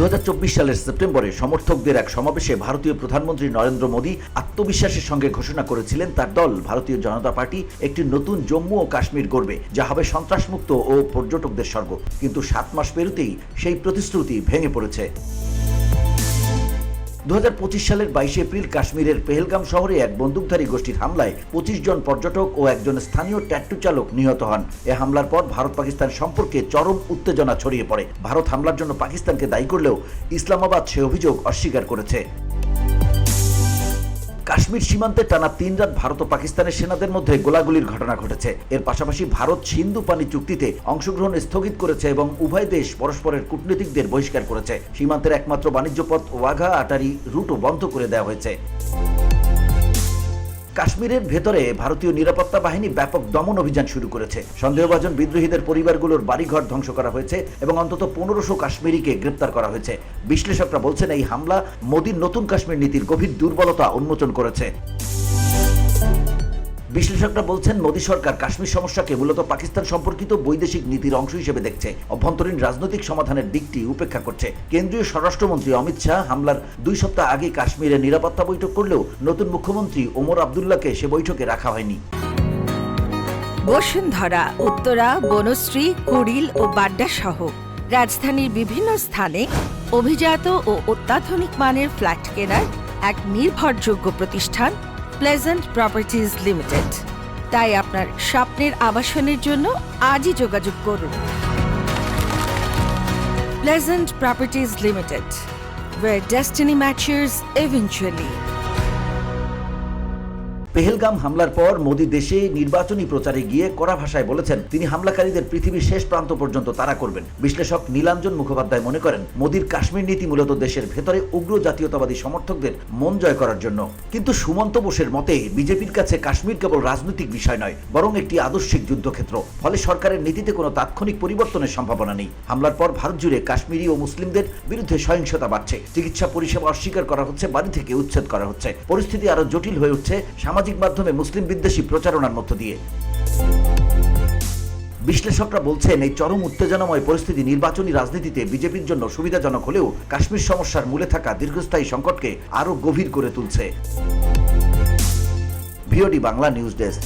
2024 সালের সেপ্টেম্বরে সমর্থকদের এক সমাবেশে ভারতীয় প্রধানমন্ত্রী নরেন্দ্র মোদী আত্মবিশ্বাসের সঙ্গে ঘোষণা করেছিলেন তার দল ভারতীয় জনতা পার্টি একটি নতুন জম্মু ও কাশ্মীর গড়বে, যা হবে সন্ত্রাসমুক্ত ও পর্যটকদের স্বর্গ। কিন্তু 7 মাস পেরোতেই সেই প্রতিশ্রুতি ভেঙে পড়েছে। 2025 সালের 22 এপ্রিল কাশ্মীরের পেহেলগাম শহরে এক বন্দুকধারী গোষ্ঠীর হামলায় 25 জন পর্যটক ও একজন স্থানীয় ট্যাটু চালক নিহত হন। এ হামলার পর ভারত পাকিস্তান সম্পর্কে চরম উত্তেজনা ছড়িয়ে পড়ে। ভারত হামলার জন্য পাকিস্তানকে দায়ী করলেও ইসলামাবাদ সে অভিযোগ অস্বীকার করেছে। কাশ্মীর সীমান্তে টানা 3 রাত ভারত ও পাকিস্তানের সেনাদের মধ্যে গোলাগুলির ঘটনা ঘটেছে। এর পাশাপাশি ভারত সিন্ধু পানি চুক্তিতে অংশগ্রহণ স্থগিত করেছে এবং উভয় দেশ পরস্পরের কূটনীতিকদের বহিষ্কার করেছে। সীমান্তের একমাত্র বাণিজ্য পথ ওয়াঘা আটারি রুটও বন্ধ করে দেওয়া হয়েছে। কাশ্মীরের ভেতরে ভারতীয় নিরাপত্তা বাহিনী ব্যাপক দমন অভিযান শুরু করেছে। সন্দেহভাজন বিদ্রোহীদের পরিবারগুলোর বাড়িঘর ধ্বংস করা হয়েছে এবং অন্তত 1500 কাশ্মীরিকে গ্রেপ্তার করা হয়েছে। বিশ্লেষকরা বলছেন এই হামলা মোদির নতুন কাশ্মীর নীতির গভীর দুর্বলতা উন্মোচন করেছে। বিশ্লেষকরা বলছেন মোদী সরকার কাশ্মীর সমস্যাকে মূলত পাকিস্তান সম্পর্কিত বৈদেশিক নীতির অংশ হিসেবে দেখছে, অভ্যন্তরীণ রাজনৈতিক সমাধানের দিকটি উপেক্ষা করছে। কেন্দ্রীয় স্বরাষ্ট্রমন্ত্রী অমিত শাহ হামলার 2 সপ্তাহ আগে কাশ্মীরে নিরাপত্তা বৈঠক করলেও নতুন মুখ্যমন্ত্রী ওমর আবদুল্লাহকে সে বৈঠকে রাখা হয়নি। বসুন্ধরা, উত্তরা, বনশ্রী, কুড়িল ও বাড্ডা সহ রাজধানীর বিভিন্ন স্থানে অভিজাত ও অত্যাধুনিক মানের ফ্ল্যাট কেনার এক নির্ভরযোগ্য প্রতিষ্ঠান প্লেজেন্ট প্রপার্টিজ লিমিটেড। তাই আপনার স্বপ্নের আবাসনের জন্য আজই যোগাযোগ করুন। Pleasant properties limited, where destiny matches eventually. Pahalgam হামলার পর মোদী দেশে নির্বাচনী প্রচারে গিয়ে কড়া ভাষায় বলেছেন তিনি হামলাকারীদের পৃথিবীর শেষ প্রান্ত পর্যন্ত তাড়া করবেন। বিশ্লেষক নীলাঞ্জন মুখোপাধ্যায় মনে করেন মোদীর কাশ্মীর নীতি মূলত দেশের ভেতরে উগ্র জাতীয়তাবাদী সমর্থকদের মন জয় করার জন্য। কিন্তু সুমন্ত বোসের মতে বিজেপির কাছে কাশ্মীর কেবল রাজনৈতিক বিষয় নয়, বরং একটি আদর্শিক যুদ্ধক্ষেত্র। ফলে সরকারের নীতিতে কোনো তাৎক্ষণিক পরিবর্তনের সম্ভাবনা নেই। হামলার পর ভারত জুড়ে কাশ্মীরি ও মুসলিমদের বিরুদ্ধে সহিংসতা বাড়ছে। চিকিৎসা পরিষেবা অস্বীকার করা হচ্ছে, বাড়ি থেকে উচ্ছেদ করা হচ্ছে। পরিস্থিতি আরো জটিল হয়ে উঠছে সামাজিক মাধ্যমে মুসলিম বিদ্বেষী প্রচারণার মধ্য দিয়ে। বিশ্লেষকরা বলছেন এই চরম উত্তেজনাময় পরিস্থিতি নির্বাচনী রাজনীতিতে বিজেপির জন্য সুবিধাজনক হলেও কাশ্মীর সমস্যার মূলে থাকা দীর্ঘস্থায়ী সংকটকে আরো গভীর করে তুলছে। VOD Bangla news desk.